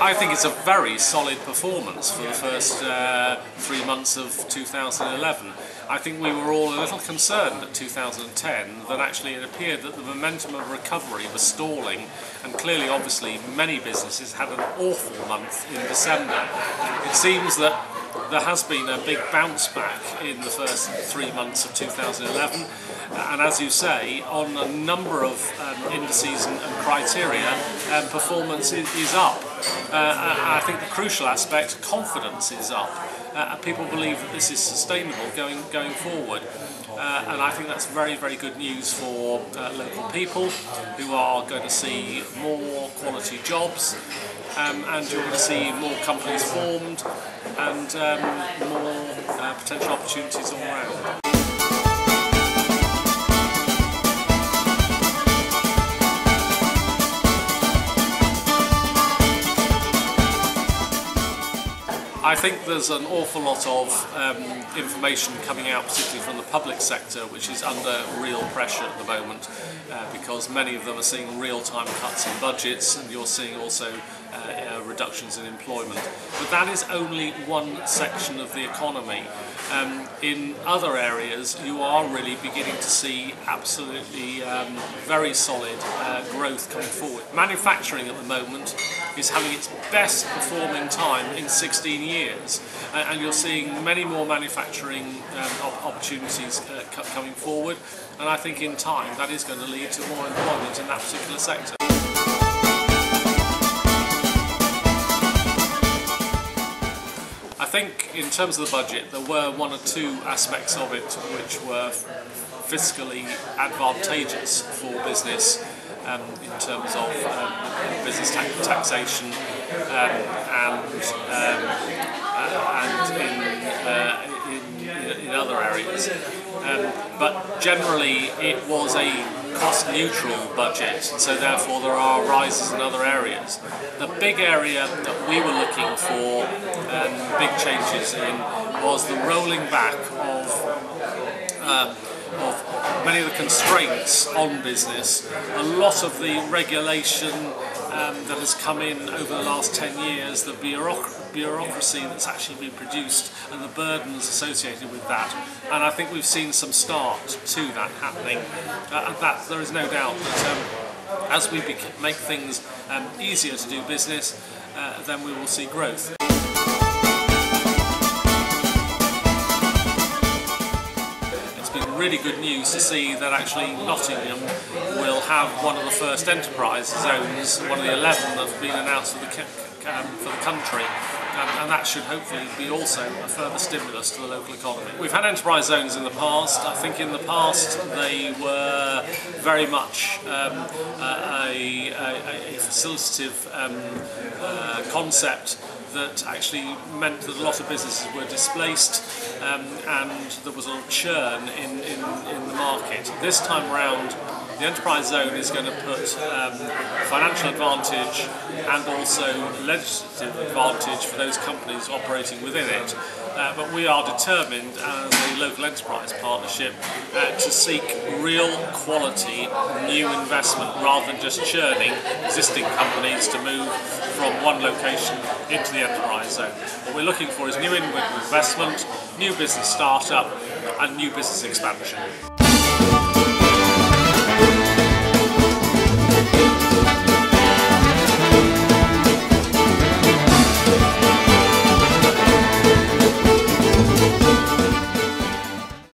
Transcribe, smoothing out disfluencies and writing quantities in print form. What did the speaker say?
I think it's a very solid performance for the first 3 months of 2011. I think we were all a little concerned at 2010 that actually it appeared that the momentum of recovery was stalling, and clearly, obviously, many businesses had an awful month in December. It seems that there has been a big bounce back in the first 3 months of 2011, and as you say, on a number of indices and criteria, performance is up. I think the crucial aspect, confidence is up. People believe that this is sustainable going forward. And I think that's very, very good news for local people who are going to see more quality jobs, and you're going to see more companies formed and more potential opportunities all around. I think there's an awful lot of information coming out, particularly from the public sector, which is under real pressure at the moment because many of them are seeing real-time cuts in budgets, and you're seeing also reductions in employment. But that is only one section of the economy. In other areas, you are really beginning to see absolutely very solid growth coming forward. Manufacturing at the moment is having its best performing time in 16 years, and you're seeing many more manufacturing opportunities coming forward, and I think in time that is going to lead to more employment in that particular sector. I think in terms of the budget there were one or two aspects of it which were fiscally advantageous for business in terms of business taxation and in other areas. But generally it was a cost-neutral budget, so therefore there are rises in other areas. The big area that we were looking for big changes in was the rolling back of many of the constraints on business. A lot of the regulation that has come in over the last 10 years, the bureaucracy that's actually been produced and the burdens associated with that, and I think we've seen some start to that happening. That there is no doubt that as we make things easier to do business, then we will see growth. Really good news to see that actually Nottingham will have one of the first enterprise zones, one of the 11 that have been announced for the country, and that should hopefully be also a further stimulus to the local economy. We've had enterprise zones in the past. I think in the past they were very much a facilitative concept that actually meant that a lot of businesses were displaced and there was a churn in the market. This time around, the enterprise zone is going to put financial advantage and also legislative advantage for those companies operating within it. But we are determined as a local enterprise partnership to seek real quality new investment rather than just churning existing companies to move from one location into the enterprise zone. What we're looking for is new investment, new business startup and new business expansion.